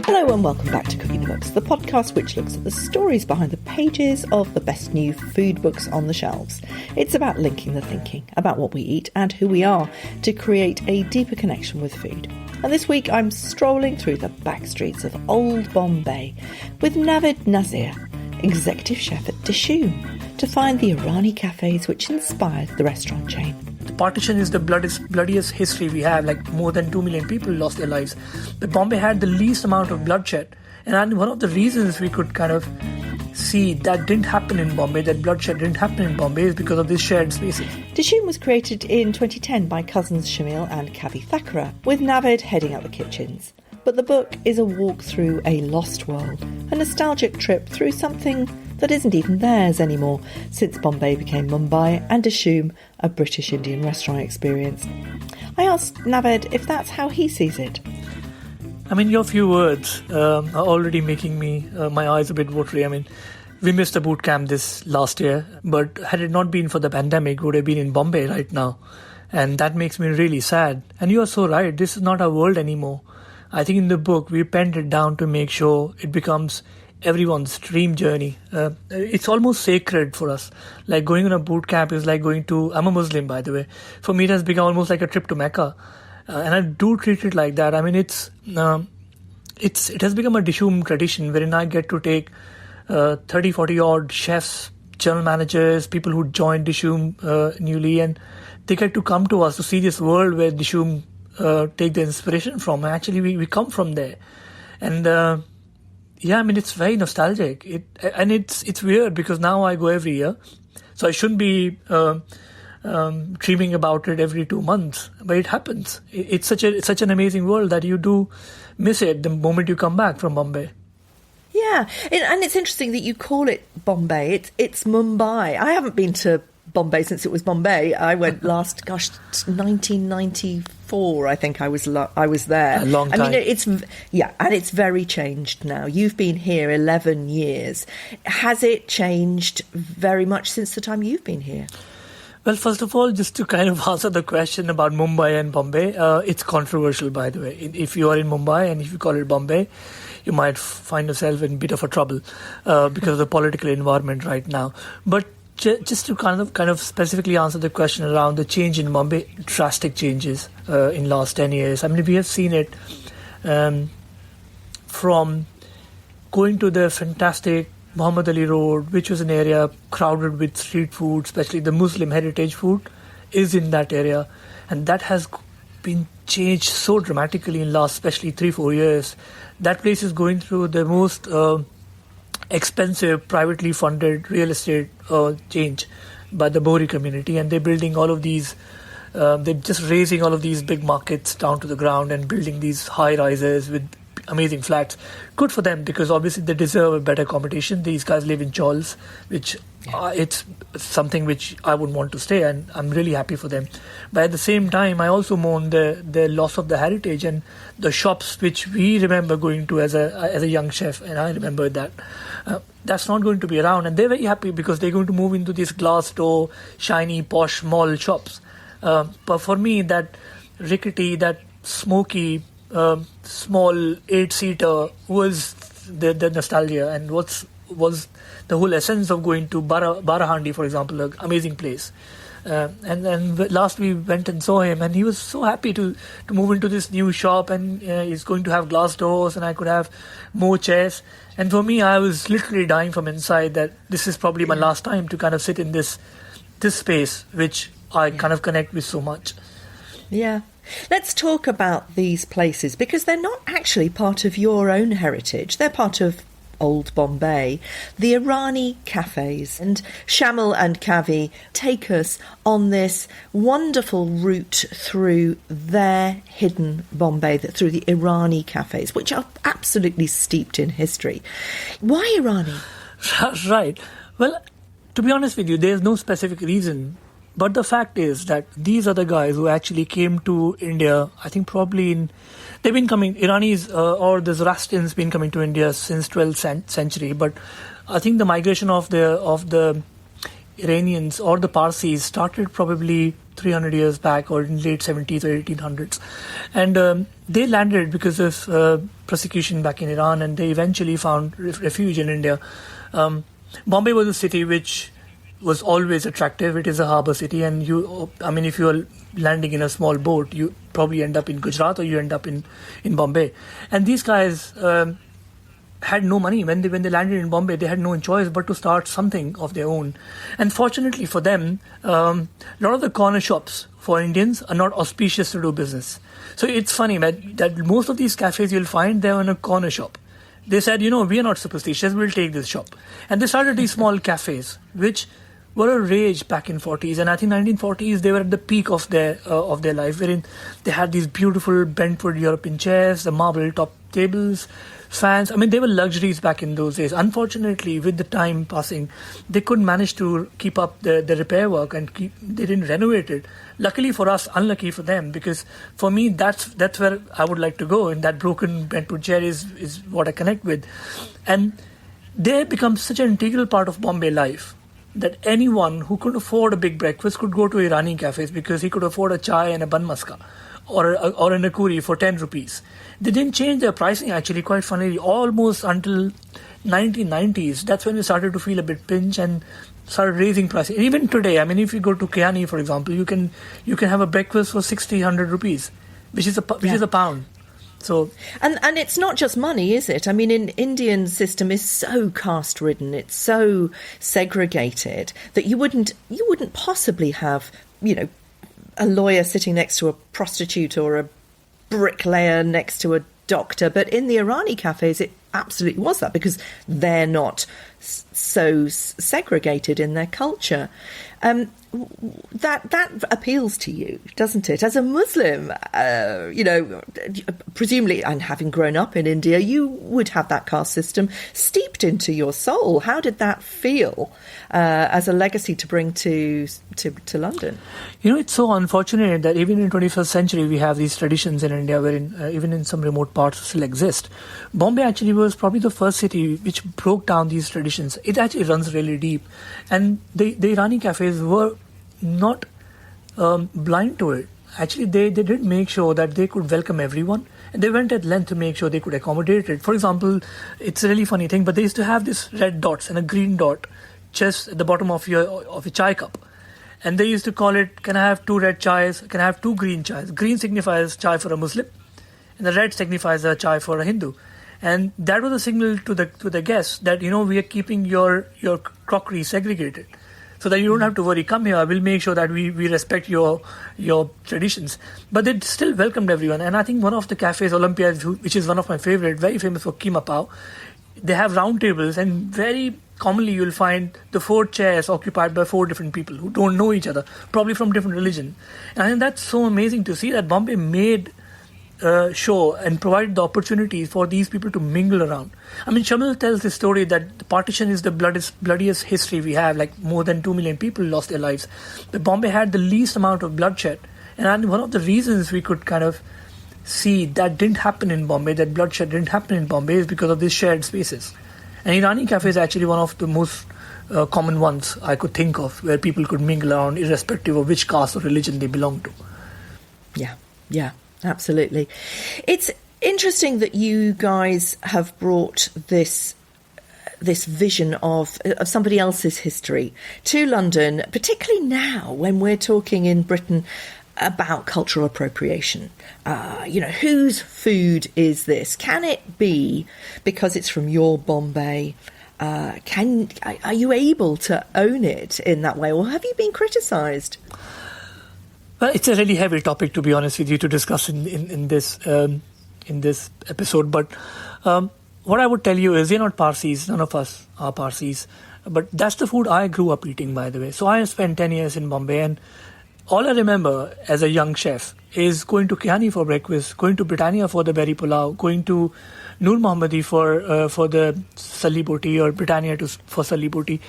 Hello and welcome back to Cooking the Books, the podcast which looks at the stories behind the pages of the best new food books on the shelves. It's about linking the thinking about what we eat and who we are to create a deeper connection with food. And this week I'm strolling through the back streets of old Bombay with Naved Nasir, executive chef at Dishoom, to find the Irani Cafes which inspired the restaurant chain. The partition is the bloodiest history we have, like more than 2 million people lost their lives. But Bombay had the least amount of bloodshed. And one of the reasons we could kind of see that didn't happen in Bombay, that bloodshed didn't happen in Bombay, is because of these shared spaces. Dishoom was created in 2010 by cousins Shamil and Kavi Thakra, with Naved heading up the kitchens. But the book is a walk through a lost world, a nostalgic trip through something that isn't even theirs anymore, since Bombay became Mumbai and Dishoom a British Indian restaurant experience. I asked Naved if that's how he sees it. I mean, your few words are already making me my eyes a bit watery. I mean, we missed a boot camp this last year, but had it not been for the pandemic, we would have been in Bombay right now. And that makes me really sad. And you are so right, this is not our world anymore. I think in the book, we penned it down to make sure it becomes everyone's dream journey. It's almost sacred for us. Like going on a boot camp is like going to, I'm a Muslim by the way. For me, it has become almost like a trip to Mecca. And I do treat it like that. I mean, it has become a Dishoom tradition wherein I get to take 30, 40 odd chefs, general managers, people who joined Dishoom newly, and they get to come to us to see this world where Dishoom take the inspiration from. Actually, we come from there. And yeah, I mean, it's very nostalgic. It's weird because now I go every year. So I shouldn't be dreaming about it every 2 months, but it happens. It's such an amazing world that you do miss it the moment you come back from Bombay. Yeah, and it's interesting that you call it Bombay. It's Mumbai. I haven't been to Bombay since it was Bombay. I went last, 1994. I think I was there. A long time. I mean, it's very changed now. You've been here 11 years. Has it changed very much since the time you've been here? Well, first of all, just to kind of answer the question about Mumbai and Bombay, it's controversial, by the way. If you are in Mumbai and if you call it Bombay, you might find yourself in a bit of a trouble because of the political environment right now. But just to kind of specifically answer the question around the change in Bombay, drastic changes in last 10 years. I mean, we have seen it from going to the fantastic Muhammad Ali Road, which was an area crowded with street food, especially the Muslim heritage food, is in that area. And that has been changed so dramatically in last, especially 3-4 years. That place is going through the most expensive, privately funded real estate change by the Bohri community. And they're building all of these, they're just raising all of these big markets down to the ground and building these high rises with amazing flats. Good for them, because obviously they deserve a better competition. These guys live in chawls, which it's something which I wouldn't want to stay, and I'm really happy for them. But at the same time, I also mourn the loss of the heritage and the shops which we remember going to as a young chef, and I remember that. That's not going to be around, and they're very happy because they're going to move into these glass door, shiny, posh mall shops. But for me, that rickety, that smoky, small 8-seater was the nostalgia, and was the whole essence of going to Barahandi, for example, an amazing place. And last we went and saw him, and he was so happy to move into this new shop, and he's going to have glass doors, and I could have more chairs. And for me, I was literally dying from inside that this is probably my last time to kind of sit in this space, which I kind of connect with so much. Yeah. Let's talk about these places, because they're not actually part of your own heritage. They're part of old Bombay, the Irani Cafes. And Shamil and Kavi take us on this wonderful route through their hidden Bombay, through the Irani Cafes, which are absolutely steeped in history. Why Irani? Right. Well, to be honest with you, there's no specific reason. But the fact is that these are the guys who actually came to India, I think probably they've been coming, Iranis or the Zoroastrians been coming to India since 12th century. But I think the migration of the Iranians or the Parsis started probably 300 years back, or in late 70s or 1800s. And they landed because of persecution back in Iran, and they eventually found refuge in India. Bombay was a city which was always attractive. It is a harbour city, and if you are landing in a small boat, you probably end up in Gujarat or you end up in Bombay. And these guys had no money. When they landed in Bombay, they had no choice but to start something of their own. And fortunately for them, a lot of the corner shops for Indians are not auspicious to do business. So it's funny that most of these cafes you'll find, they're in a corner shop. They said, we are not superstitious, we'll take this shop. And they started these small cafes, which were a rage back in 40s. And I think 1940s, they were at the peak of their life, wherein they had these beautiful Brentwood European chairs, the marble top tables, fans. They were luxuries back in those days. Unfortunately, with the time passing, they couldn't manage to keep up the repair work, and they didn't renovate it. Luckily for us, unlucky for them, because for me, that's where I would like to go. And that broken Brentwood chair is what I connect with. And they become such an integral part of Bombay life that anyone who could afford a big breakfast could go to Irani Cafes, because he could afford a chai and a bun maska or a nakuri for 10 rupees. They didn't change their pricing, actually, quite funnily, almost until 1990s. That's when we started to feel a bit pinch and started raising prices. Even today, if you go to Kiani, for example, you can have a breakfast for 60-100 rupees, which is a pound. So, and it's not just money, is it? In Indian system is so caste ridden, it's so segregated that you wouldn't possibly have, a lawyer sitting next to a prostitute or a bricklayer next to a doctor. But in the Irani cafes, it absolutely was that, because they're not so segregated in their culture. That appeals to you, doesn't it? As a Muslim, presumably, and having grown up in India, you would have that caste system steeped into your soul. How did that feel as a legacy to bring to London? It's so unfortunate that even in 21st century, we have these traditions in India, wherein even in some remote parts still exist. Bombay actually was probably the first city which broke down these traditions. It actually runs really deep. And the Irani cafes were not blind to it. Actually, they did make sure that they could welcome everyone, and they went at length to make sure they could accommodate it. For example, it's a really funny thing, but they used to have this red dots and a green dot just at the bottom of your chai cup. And they used to call it, can I have 2 red chais, can I have 2 green chais? Green signifies chai for a Muslim, and the red signifies a chai for a Hindu. And that was a signal to the guests that, we are keeping your crockery segregated, so that you don't have to worry. Come here, we'll make sure that we respect your traditions. But they still welcomed everyone. And I think one of the cafes, Olympia, which is one of my favorite, very famous for keema pao, they have round tables, and very commonly you'll find the 4 chairs occupied by 4 different people who don't know each other, probably from different religion. And I think that's so amazing to see that Bombay made sure and provided the opportunity for these people to mingle around. Shamil tells the story that the partition is the bloodiest history we have, like more than 2 million people lost their lives. But Bombay had the least amount of bloodshed. And one of the reasons we could kind of see that didn't happen in Bombay, that bloodshed didn't happen in Bombay, is because of these shared spaces. And Irani Cafe is actually one of the most common ones I could think of, where people could mingle around irrespective of which caste or religion they belong to. Yeah, absolutely. It's interesting that you guys have brought this vision of somebody else's history to London, particularly now when we're talking in Britain about cultural appropriation. Whose food is this? Can it be because it's from your Bombay? Are you able to own it in that way, or have you been criticised? Well, it's a really heavy topic, to be honest with you, to discuss in this episode. But what I would tell you is, we're not Parsis. None of us are Parsis. But that's the food I grew up eating, by the way. So I spent 10 years in Bombay, and all I remember as a young chef is going to Kiani for breakfast, going to Britannia for the berry pulao, going to Noor Mohammadi for the salli boti, or Britannia for salli boti.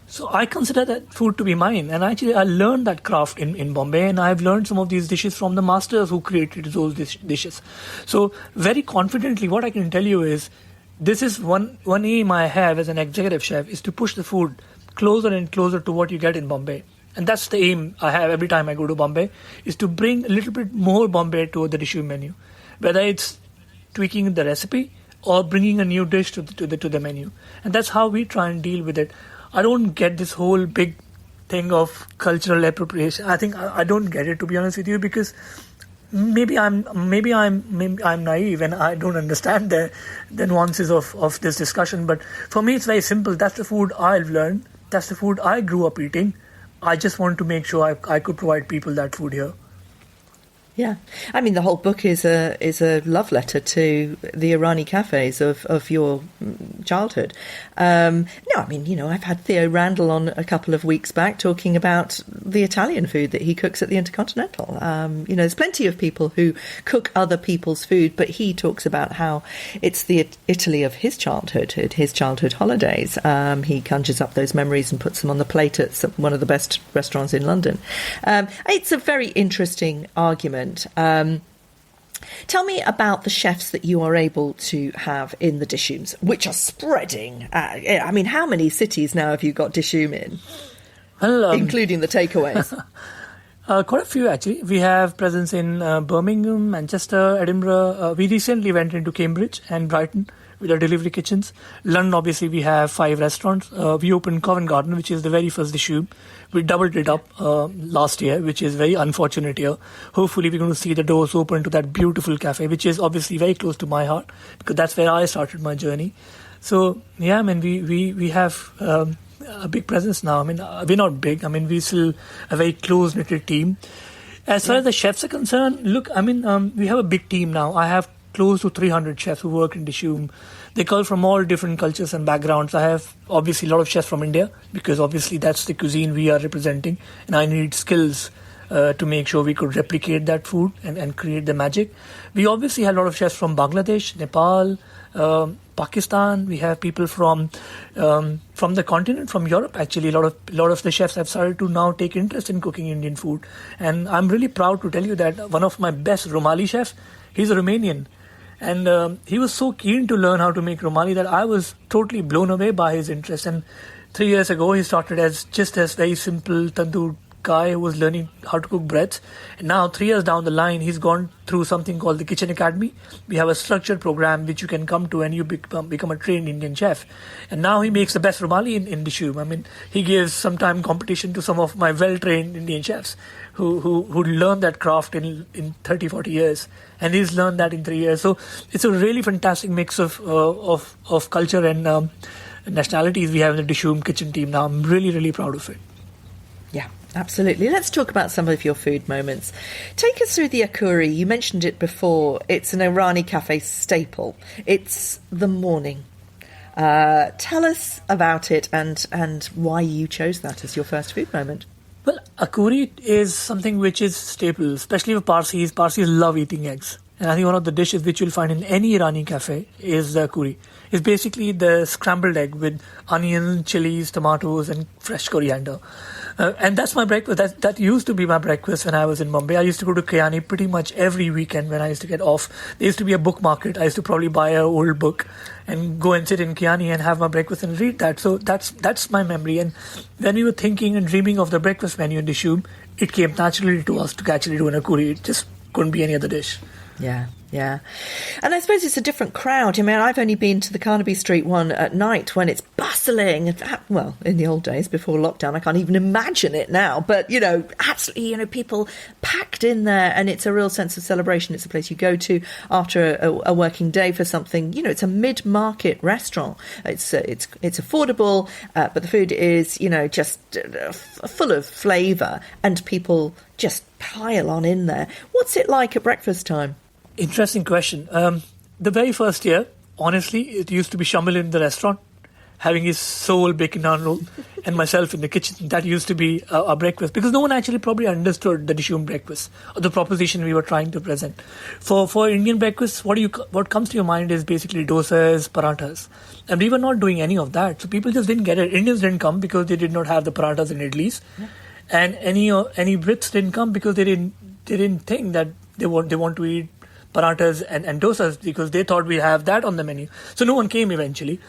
So I consider that food to be mine. And actually, I learned that craft in Bombay, and I've learned some of these dishes from the masters who created those dishes. So very confidently, what I can tell you is, this is one aim I have as an executive chef, is to push the food closer and closer to what you get in Bombay. And that's the aim I have every time I go to Bombay, is to bring a little bit more Bombay to the Dishoom menu. Whether it's tweaking the recipe or bringing a new dish to the menu. And that's how we try and deal with it. I don't get this whole big thing of cultural appropriation. I think I don't get it, to be honest with you, because maybe I'm naive and I don't understand the nuances of this discussion. But for me, it's very simple. That's the food I've learned. That's the food I grew up eating. I just want to make sure I could provide people that food here. Yeah, I mean, the whole book is a love letter to the Irani Cafes of your childhood. No, I mean, I've had Theo Randall on a couple of weeks back talking about the Italian food that he cooks at the Intercontinental. There's plenty of people who cook other people's food, but he talks about how it's the Italy of his childhood holidays. He conjures up those memories and puts them on the plate at one of the best restaurants in London. It's a very interesting argument. Tell me about the chefs that you are able to have in the Dishooms, which are spreading. I mean, how many cities now have you got Dishoom in, including the takeaways? Quite a few, actually. We have presence in Birmingham, Manchester, Edinburgh. We recently went into Cambridge and Brighton with our delivery kitchens. London, obviously, we have 5 restaurants. We opened Covent Garden, which is the very first Dishoom. We doubled it up last year, which is very unfortunate here. Hopefully, we're going to see the doors open to that beautiful cafe, which is obviously very close to my heart, because that's where I started my journey. So, yeah, I mean, we have a big presence now. I mean, we're not big. I mean, we're still a very close-knitted team. As far as the chefs are concerned, look, I mean, we have a big team now. I have close to 300 chefs who work in Dishoom. They come from all different cultures and backgrounds. I have obviously a lot of chefs from India, because obviously that's the cuisine we are representing, and I need skills to make sure we could replicate that food and create the magic. We obviously have a lot of chefs from Bangladesh, Nepal, Pakistan. We have people from the continent, from Europe. Actually, a lot of the chefs have started to now take interest in cooking Indian food, and I'm really proud to tell you that one of my best Romali chefs, he's a Romanian. And he was so keen to learn how to make Romali that I was totally blown away by his interest. And 3 years ago, he started as just as very simple tandoor guy who was learning how to cook breads. And now, 3 years down the line, he's gone through something called the Kitchen Academy. We have a structured program which you can come to and you become a trained Indian chef. And now he makes the best Romali in Dishoom. I mean, he gives sometime competition to some of my well-trained Indian chefs who learned that craft in 30, 40 years. And he's learned that in 3 years. So it's a really fantastic mix of culture and nationalities we have in the Dishoom kitchen team now. I'm really, really proud of it. Yeah, absolutely. Let's talk about some of your food moments. Take us through the akuri. You mentioned it before. It's an Irani cafe staple. It's the morning. Tell us about it and why you chose that as your first food moment. Well, akuri is something which is staple, especially for Parsis. Parsis love eating eggs. And I think one of the dishes which you'll find in any Irani cafe is the akuri. It's basically the scrambled egg with onions, chilies, tomatoes, and fresh coriander. And that's my breakfast. That used to be my breakfast when I was in Bombay. I used to go to Kiani pretty much every weekend when I used to get off. There used to be a book market. I used to probably buy an old book and go and sit in Kiani and have my breakfast and read that. So that's my memory. And when we were thinking and dreaming of the breakfast menu in Dishoom, it came naturally to us to actually do an akuri. It just couldn't be any other dish. Yeah. And I suppose it's a different crowd. I mean, I've only been to the Carnaby Street one at night when it's bustling. Well, in the old days before lockdown, I can't even imagine it now. But, absolutely, people packed in there, and it's a real sense of celebration. It's a place you go to after a working day for something. It's a mid-market restaurant. It's affordable, but the food is, just full of flavour, and people just pile on in there. What's it like at breakfast time? Interesting question. The very first year, honestly, it used to be Shamil in the restaurant, having his sole bacon naan roll, and myself in the kitchen. That used to be our breakfast, because no one actually probably understood the Dishoom breakfast or the proposition we were trying to present. For Indian breakfast, what comes to your mind is basically dosas, parathas. And we were not doing any of that. So people just didn't get it. Indians didn't come because they did not have the parathas and idlis. Yeah. And any Brits didn't come because they didn't think that they want to eat parathas and dosas, because they thought we have that on the menu. So no one came eventually.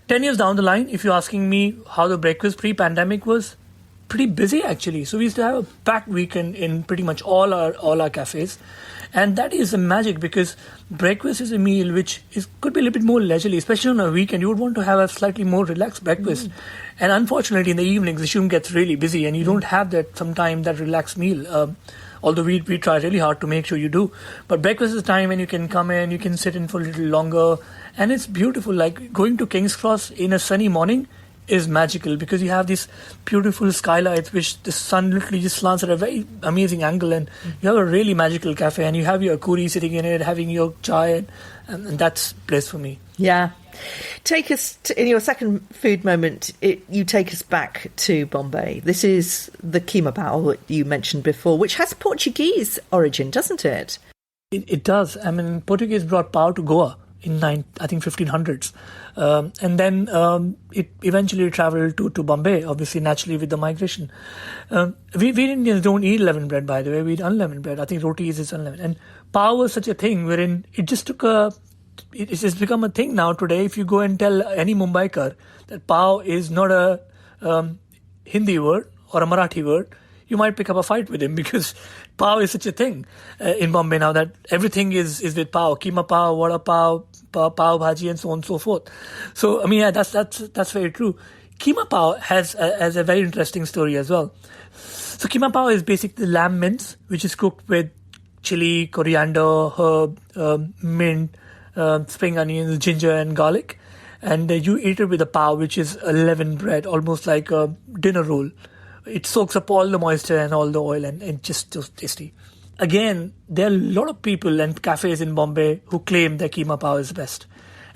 10 years down the line, if you're asking me how the breakfast pre-pandemic was, pretty busy actually. So we used to have a packed weekend in pretty much all our cafes. And that is the magic, because breakfast is a meal which could be a little bit more leisurely, especially on a weekend. You would want to have a slightly more relaxed breakfast. And unfortunately, in the evenings, Dishoom gets really busy and you don't have that relaxed meal. Although we try really hard to make sure you do. But breakfast is time when you can come in, you can sit in for a little longer. And it's beautiful. Like going to King's Cross in a sunny morning is magical, because you have these beautiful skylights which the sun literally just slants at a very amazing angle, and you have a really magical cafe, and you have your curry sitting in it, having your chai, and that's bliss for me. Yeah. Take us in your second food moment. You take us back to Bombay. This is the keema pao that you mentioned before, which has Portuguese origin, doesn't it? It does. I mean, Portuguese brought pao to Goa in 1500s. And then it eventually traveled to Bombay, obviously, naturally, with the migration. We Indians don't eat leavened bread, by the way. We eat unleavened bread. I think roti is unleavened. And pao was such a thing wherein it just it's just become a thing now today. If you go and tell any Mumbaikar that pao is not a Hindi word or a Marathi word, you might pick up a fight with him, because pao is such a thing in Bombay now, that everything is with pao. Keema pao, vada pao, pao bhaji, and so on and so forth. So, I mean, yeah, that's very true. Keema pao has a very interesting story as well. So keema pao is basically lamb mince, which is cooked with chili, coriander, herb, mint, spring onions, ginger and garlic. And you eat it with a pao, which is a leavened bread, almost like a dinner roll. It soaks up all the moisture and all the oil, and just so tasty. Again, there are a lot of people and cafes in Bombay who claim that keema pao is the best.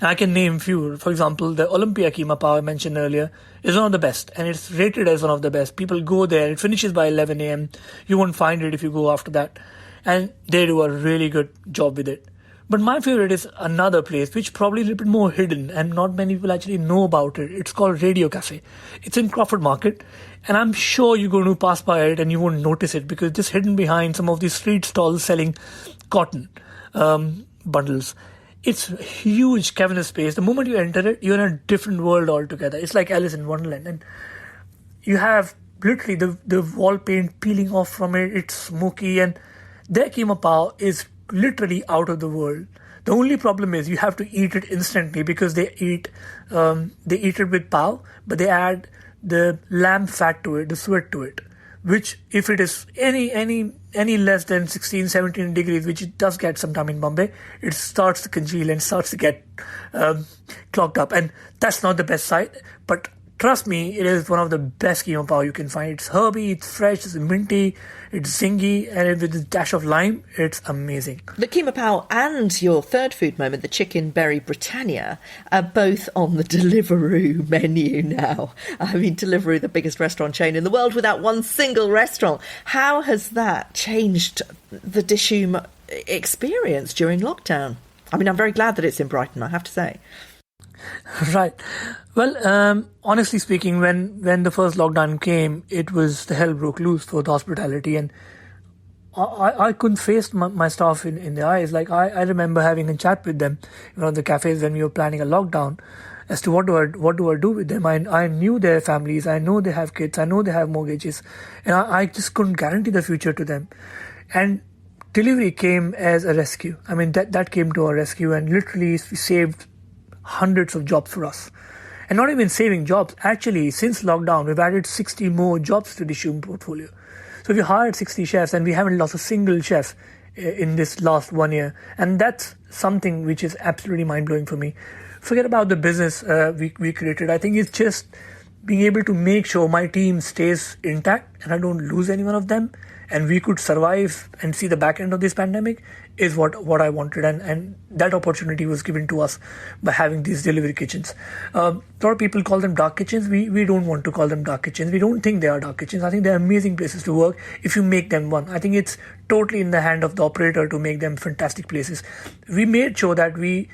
And I can name few. For example, the Olympia keema pao I mentioned earlier is one of the best, and it's rated as one of the best. People go there. It finishes by 11 a.m. You won't find it if you go after that. And they do a really good job with it. But my favorite is another place, which probably a little bit more hidden and not many people actually know about it. It's called Radio Cafe. It's in Crawford Market, and I'm sure you're going to pass by it and you won't notice it, because it's just hidden behind some of these street stalls selling cotton bundles. It's a huge cavernous space. The moment you enter it, you're in a different world altogether. It's like Alice in Wonderland. And you have literally the wall paint peeling off from it. It's smoky, and their keema pao is literally out of the world. The only problem is you have to eat it instantly, because they eat it with pao, but they add the lamb fat to it, the suet to it, which if it is any less than 16, 17 degrees, which it does get sometime in Bombay, it starts to congeal and starts to get clogged up, and that's not the best side. But trust me, it is one of the best keema pao you can find. It's herby, it's fresh, it's minty, it's zingy, and with a dash of lime, it's amazing. The keema pao and your third food moment, the chicken berry Britannia, are both on the Deliveroo menu now. I mean, Deliveroo, the biggest restaurant chain in the world without one single restaurant. How has that changed the Dishoom experience during lockdown? I mean, I'm very glad that it's in Brighton, I have to say. Right. Well, honestly speaking, when the first lockdown came, it was the hell broke loose for the hospitality, and I couldn't face my staff in the eyes. Like I remember having a chat with them, the cafes when we were planning a lockdown, as to what do I do with them. I knew their families, I know they have kids, I know they have mortgages, and I just couldn't guarantee the future to them. And delivery came as a rescue. I mean, that came to our rescue, and literally saved hundreds of jobs for us. And not even saving jobs. Actually, since lockdown, we've added 60 more jobs to the Dishoom portfolio. So we hired 60 chefs, and we haven't lost a single chef in this last 1 year. And that's something which is absolutely mind-blowing for me. Forget about the business we created. I think it's just being able to make sure my team stays intact and I don't lose any one of them, and we could survive and see the back end of this pandemic is what I wanted. And that opportunity was given to us by having these delivery kitchens. A lot of people call them dark kitchens. We don't want to call them dark kitchens. We don't think they are dark kitchens. I think they're amazing places to work if you make them one. I think it's totally in the hand of the operator to make them fantastic places. We made sure that we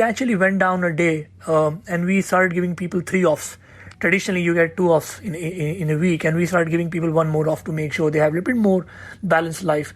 actually went down a day and we started giving people 3 offs. Traditionally, you get 2 offs in a week, and we started giving people 1 more off to make sure they have a little bit more balanced life.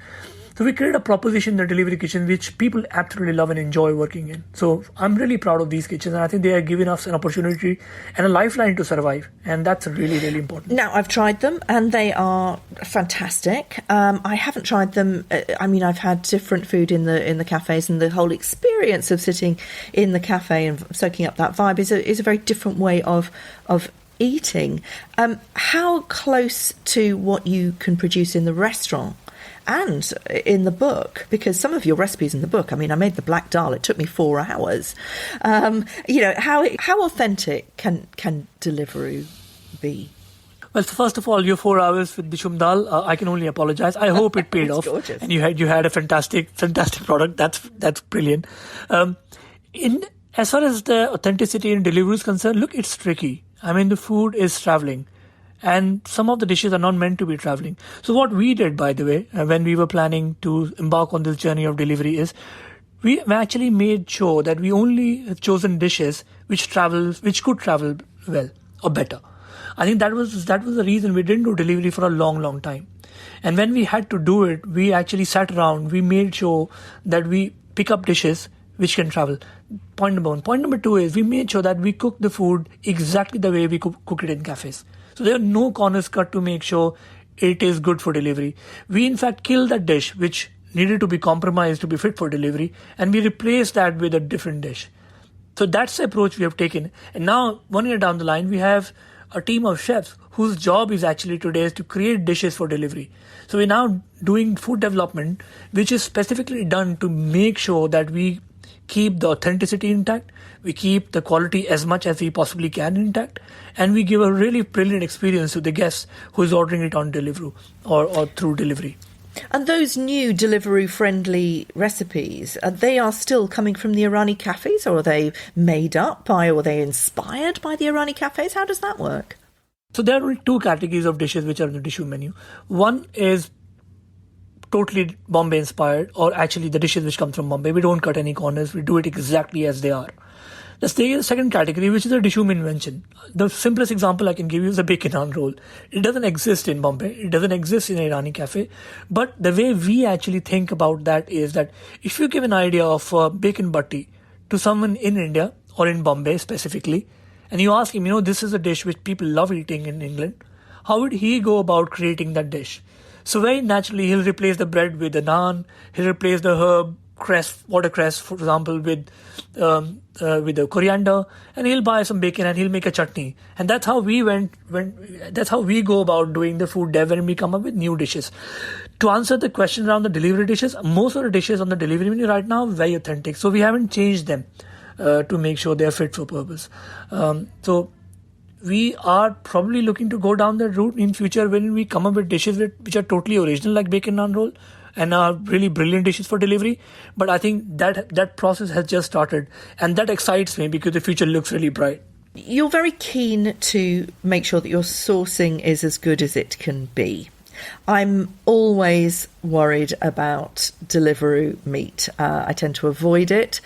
So we created a proposition in the delivery kitchen which people absolutely love and enjoy working in. So I'm really proud of these kitchens, and I think they are giving us an opportunity and a lifeline to survive, and that's really, really important. Now, I've tried them and they are fantastic. I haven't tried them. I've had different food in the cafes, and the whole experience of sitting in the cafe and soaking up that vibe is a very different way of eating. How close to what you can produce in the restaurant and in the book, because some of your recipes in the book, I made the black dal, it took me 4 hours. How authentic can Deliveroo be? Well, first of all, your 4 hours with Dishoom dal, I can only apologize. I hope it paid off. Gorgeous. And you had a fantastic product. That's brilliant. As far as the authenticity in Deliveroo is concerned, look, it's tricky. The food is traveling, and some of the dishes are not meant to be traveling. So what we did, by the way, when we were planning to embark on this journey of delivery, is we actually made sure that we only have chosen dishes which could travel well or better. I think that was the reason we didn't do delivery for a long, long time. And when we had to do it, we actually sat around, we made sure that we pick up dishes which can travel. Point number one. Point number two is we made sure that we cook the food exactly the way we cook it in cafes. So there are no corners cut to make sure it is good for delivery. We in fact killed that dish which needed to be compromised to be fit for delivery, and we replaced that with a different dish. So that's the approach we have taken. And now, 1 year down the line, we have a team of chefs whose job is actually today is to create dishes for delivery. So we're now doing food development, which is specifically done to make sure that we keep the authenticity intact, we keep the quality as much as we possibly can intact, and we give a really brilliant experience to the guests who is ordering it on Deliveroo or through delivery. And those new Deliveroo-friendly recipes, they are still coming from the Irani Cafes, or are they made up by, or are they inspired by the Irani Cafes? How does that work? So there are only 2 categories of dishes which are on the Dishoom menu. One is totally Bombay inspired, or actually the dishes which come from Bombay. We don't cut any corners. We do it exactly as they are. The second category, which is a Dishoom invention. The simplest example I can give you is a bacon naan roll. It doesn't exist in Bombay. It doesn't exist in an Irani cafe. But the way we actually think about that is that if you give an idea of bacon batti to someone in India or in Bombay specifically, and you ask him, this is a dish which people love eating in England, how would he go about creating that dish? So very naturally, he'll replace the bread with the naan. He'll replace the herb, watercress, for example, with the coriander, and he'll buy some bacon and he'll make a chutney. And that's how we that's how we go about doing the food dev when we come up with new dishes. To answer the question around the delivery dishes, most of the dishes on the delivery menu right now are very authentic. So we haven't changed them to make sure they're fit for purpose. So we are probably looking to go down that route in future when we come up with dishes which are totally original, like bacon naan roll, and are really brilliant dishes for delivery. But I think that process has just started, and that excites me because the future looks really bright. You're very keen to make sure that your sourcing is as good as it can be. I'm always worried about Deliveroo meat. I tend to avoid it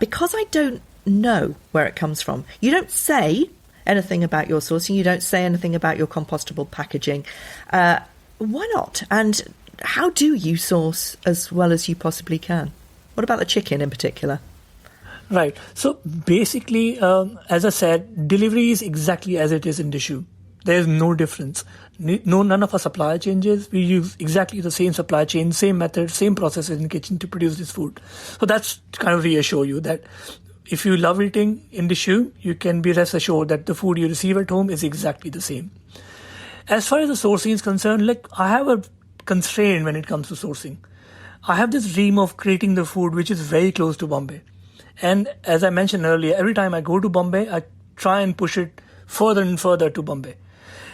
because I don't know where it comes from. You don't say anything about your sourcing. You don't say anything about your compostable packaging. Why not? And how do you source as well as you possibly can? What about the chicken in particular? Right. So basically, as I said, delivery is exactly as it is in Dishoom. There is no difference. None of our supply changes. We use exactly the same supply chain, same method, same processes in the kitchen to produce this food. So that's to kind of reassure you that if you love eating in Dishoom, you can be rest assured that the food you receive at home is exactly the same. As far as the sourcing is concerned, I have a constraint when it comes to sourcing. I have this dream of creating the food which is very close to Bombay. And as I mentioned earlier, every time I go to Bombay, I try and push it further and further to Bombay.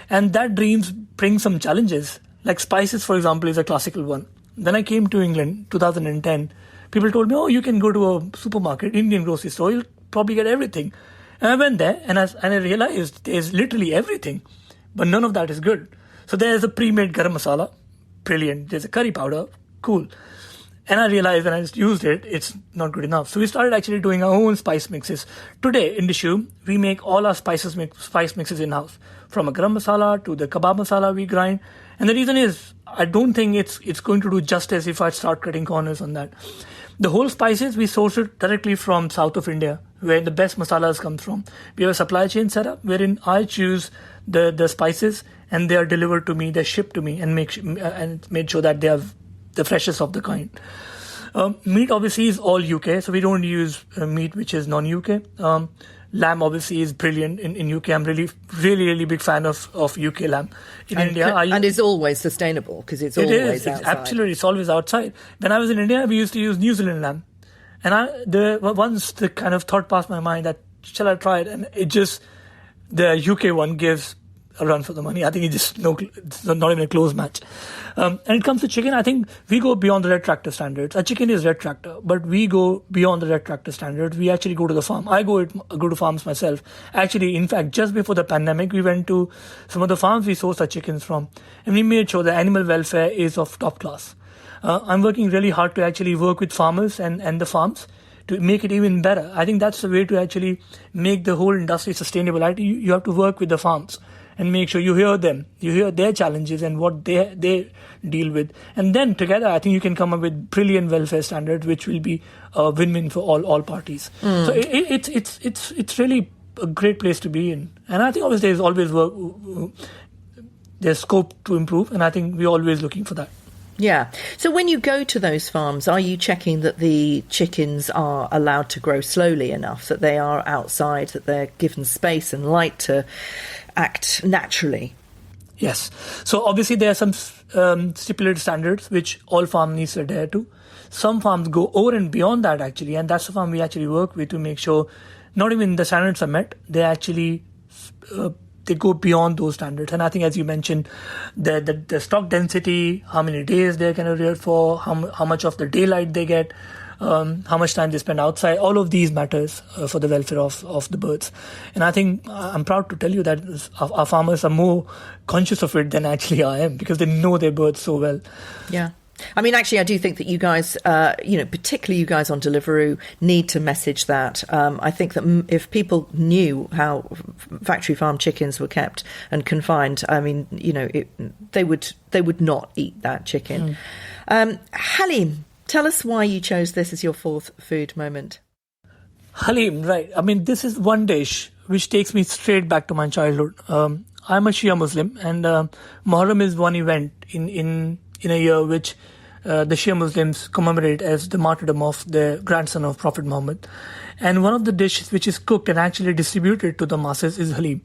And that dream brings some challenges. Like spices, for example, is a classical one. When I came to England, 2010, people told me, you can go to a supermarket, Indian grocery store, you'll probably get everything. And I went there and I realized there's literally everything, but none of that is good. So there's a pre-made garam masala, brilliant. There's a curry powder, cool. And I realized when I just used it, it's not good enough. So we started actually doing our own spice mixes. Today in Dishoom, we make all our spice mixes in-house. From a garam masala to the kebab masala we grind. And the reason is, I don't think it's going to do justice if I start cutting corners on that. The whole spices, we source it directly from south of India, where the best masalas come from. We have a supply chain setup wherein I choose the spices and they are delivered to me, they're shipped to me and made sure that they have the freshest of the kind. Meat obviously is all UK, so we don't use meat which is non-UK. Lamb obviously is brilliant in UK. I'm really big fan of UK lamb. In India, and it's always sustainable because it's always outside. Absolutely, it's always outside. When I was in India, we used to use New Zealand lamb, and once the kind of thought passed my mind that shall I try it, and it just the UK one gives a run for the money. I think it's not even a close match. And it comes to chicken, I think we go beyond the red tractor standards. Our chicken is red tractor, but we go beyond the red tractor standards. We actually go to the farm. I go to farms myself. Actually, in fact, just before the pandemic, we went to some of the farms we source our chickens from, and we made sure the animal welfare is of top class. I'm working really hard to actually work with farmers and the farms to make it even better. I think that's the way to actually make the whole industry sustainable. You have to work with the farms and make sure you hear them, you hear their challenges and what they deal with. And then together, I think you can come up with brilliant welfare standards, which will be a win-win for all parties. So it's really a great place to be in. And I think obviously there's always there's scope to improve, and I think we're always looking for that. Yeah. So when you go to those farms, are you checking that the chickens are allowed to grow slowly enough, that they are outside, that they're given space and light to act naturally? Yes. So obviously there are some stipulated standards which all farm needs to adhere to. Some farms go over and beyond that actually, and that's the farm we actually work with to make sure not even the standards are met, they actually they go beyond those standards. And I think, as you mentioned, the stock density, how many days they're kind of reared for, how much of the daylight they get, how much time they spend outside, all of these matters for the welfare of the birds. And I think I'm proud to tell you that our farmers are more conscious of it than actually I am, because they know their birds so well. Yeah. I mean, actually, I do think that you guys, particularly you guys on Deliveroo, need to message that. I think that if people knew how factory farm chickens were kept and confined, I mean, they would not eat that chicken. Halim, tell us why you chose this as your fourth food moment. Halim, right. I mean, this is one dish which takes me straight back to my childhood. I'm a Shia Muslim, and Muharram is one event in a year which the Shia Muslims commemorate as the martyrdom of the grandson of Prophet Muhammad. And one of the dishes which is cooked and actually distributed to the masses is halim.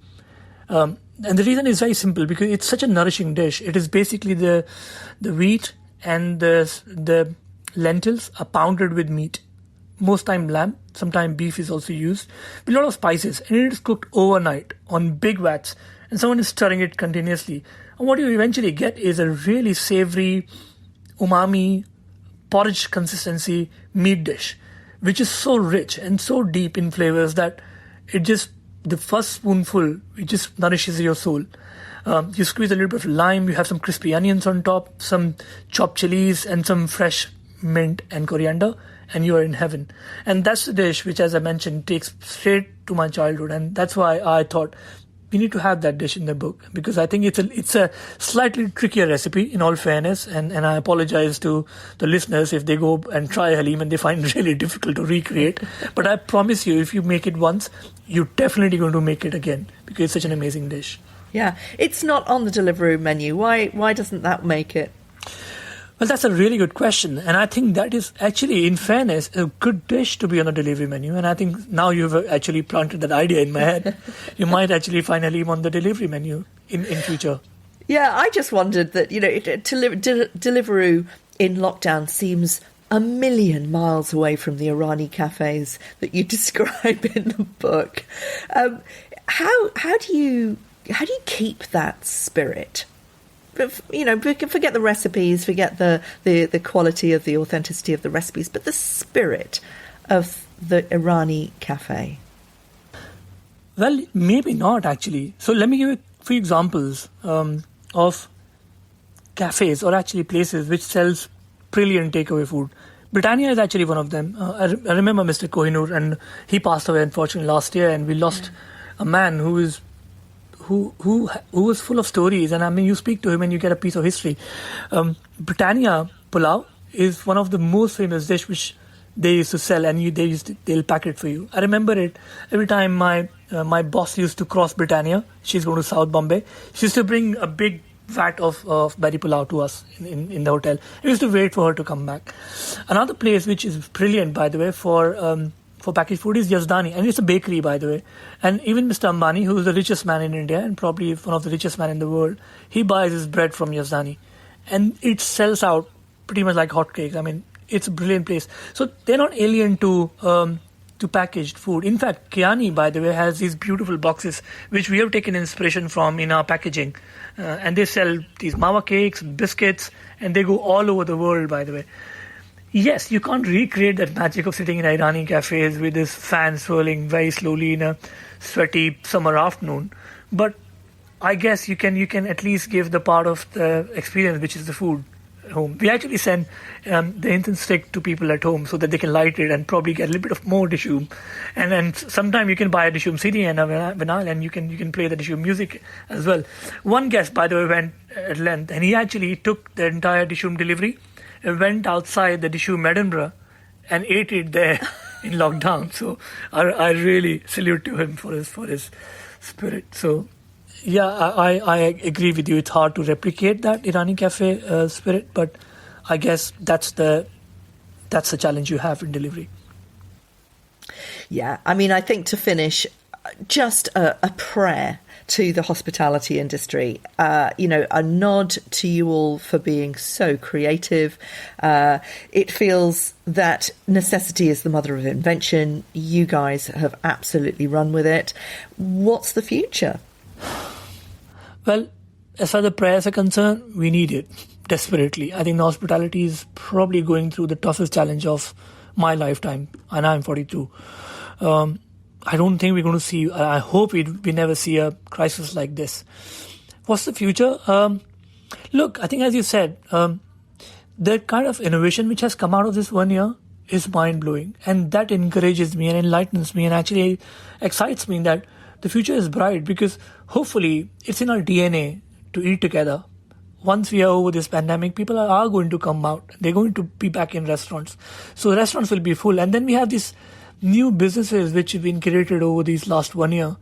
And the reason is very simple, because it's such a nourishing dish. It is basically the wheat and the lentils are pounded with meat. Most time lamb, sometimes beef is also used, with a lot of spices, and it is cooked overnight on big vats, and someone is stirring it continuously. And what you eventually get is a really savory, umami, porridge consistency meat dish, which is so rich and so deep in flavors that the first spoonful, it just nourishes your soul. You squeeze a little bit of lime, you have some crispy onions on top, some chopped chilies, and some fresh mint and coriander, and you are in heaven. And that's the dish which, as I mentioned, takes straight to my childhood, and that's why I thought we need to have that dish in the book, because I think it's a slightly trickier recipe, in all fairness, and I apologize to the listeners if they go and try halim and they find it really difficult to recreate. But I promise you, if you make it once, you're definitely going to make it again, because it's such an amazing dish. Yeah, it's not on the Deliveroo menu. Why doesn't that make it? Well, that's a really good question. And I think that is actually, in fairness, a good dish to be on a delivery menu. And I think now you've actually planted that idea in my head. You might actually find halim on the delivery menu in future. Yeah, I just wondered that, Deliveroo in lockdown seems a million miles away from the Irani cafes that you describe in the book. How do you keep that spirit? Forget the recipes, forget the quality of the authenticity of the recipes, but the spirit of the Irani cafe. Well, maybe not actually. So let me give you a few examples of cafes, or actually places which sells brilliant takeaway food, Britannia is actually one of them. I remember Mr. Kohinoor, and he passed away unfortunately last year, and we lost a man who was full of stories. And I mean, you speak to him and you get a piece of history. Britannia pulao is one of the most famous dish which they used to sell, and they'll pack it for you. I remember it every time my boss used to cross Britannia. She's going to South Bombay. She used to bring a big vat of berry pulao to us in the hotel. We used to wait for her to come back. Another place which is brilliant, by the way, for packaged food is Yazdani, and it's a bakery, by the way. And even Mr. Ambani, who is the richest man in India and probably one of the richest men in the world, he buys his bread from Yazdani, and it sells out pretty much like hotcakes. I mean, it's a brilliant place. So they're not alien to packaged food. In fact, Kiani, by the way, has these beautiful boxes which we have taken inspiration from in our packaging, and they sell these mawa cakes, biscuits, and they go all over the world, by the way. Yes, you can't recreate that magic of sitting in Irani cafes with this fan swirling very slowly in a sweaty summer afternoon, but I guess you can at least give the part of the experience, which is the food, home. We actually send the incense stick to people at home so that they can light it and probably get a little bit of more Dishoom. And sometime you can buy a Dishoom CD and a vinyl, and you can play the Dishoom music as well. One guest, by the way, went at length, and he actually took the entire Dishoom delivery and went outside the Dishoom Edinburgh and ate it there in lockdown. So I really salute to him for his spirit. So yeah, I agree with you. It's hard to replicate that Irani Cafe spirit, but I guess that's the challenge you have in delivery. Yeah, I mean, I think to finish, just a prayer to the hospitality industry, a nod to you all for being so creative. It feels that necessity is the mother of invention. You guys have absolutely run with it. What's the future? Well, as far as the prayers are concerned, we need it desperately. I think hospitality is probably going through the toughest challenge of my lifetime, and I'm 42. I don't think we're going to see, I hope we never see a crisis like this. What's the future? Look, I think as you said, the kind of innovation which has come out of this 1 year is mind-blowing, and that encourages me and enlightens me and actually excites me that the future is bright, because hopefully it's in our DNA to eat together. Once we are over this pandemic, people are going to come out. They're going to be back in restaurants. So the restaurants will be full. And then we have these new businesses which have been created over these last 1 year,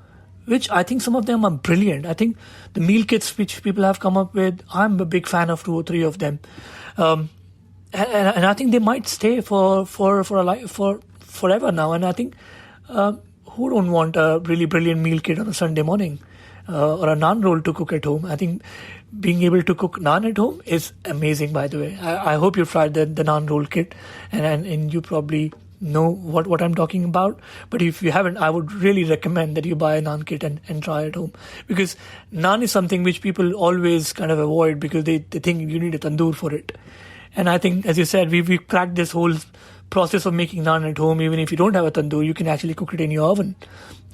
which I think some of them are brilliant. I think the meal kits which people have come up with, I'm a big fan of 2 or 3 of them. And I think they might stay for forever now. And I think who don't want a really brilliant meal kit on a Sunday morning or a naan roll to cook at home? I think being able to cook naan at home is amazing, by the way. I hope you've tried the naan roll kit, and you probably know what I'm talking about. But if you haven't, I would really recommend that you buy a naan kit and try at home, because naan is something which people always kind of avoid because they think you need a tandoor for it. And I think, as you said, we've cracked this whole process of making naan at home. Even if you don't have a tandoor, you can actually cook it in your oven.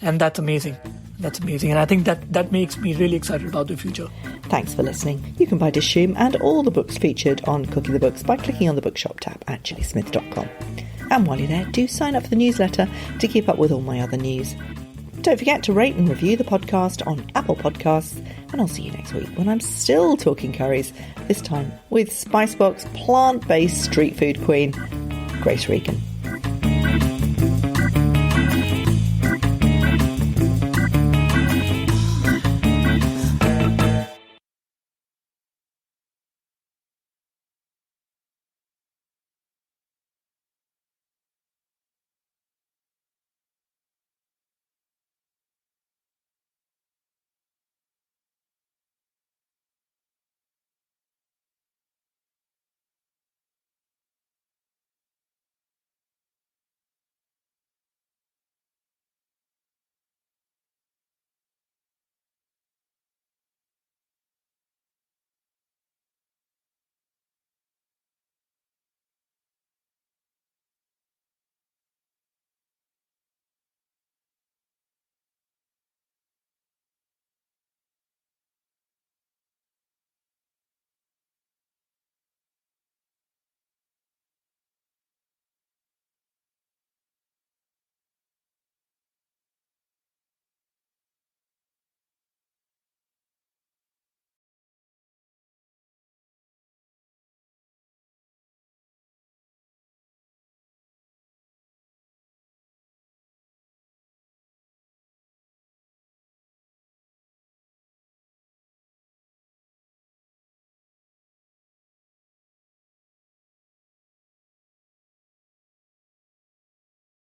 And that's amazing. That's amazing. And I think that makes me really excited about the future. Thanks for listening. You can buy Dishoom and all the books featured on Cooking the Books by clicking on the bookshop tab at gillysmith.com. And while you're there, do sign up for the newsletter to keep up with all my other news. Don't forget to rate and review the podcast on Apple Podcasts, and I'll see you next week when I'm still talking curries, this time with Spicebox plant-based street food queen, Grace Regan.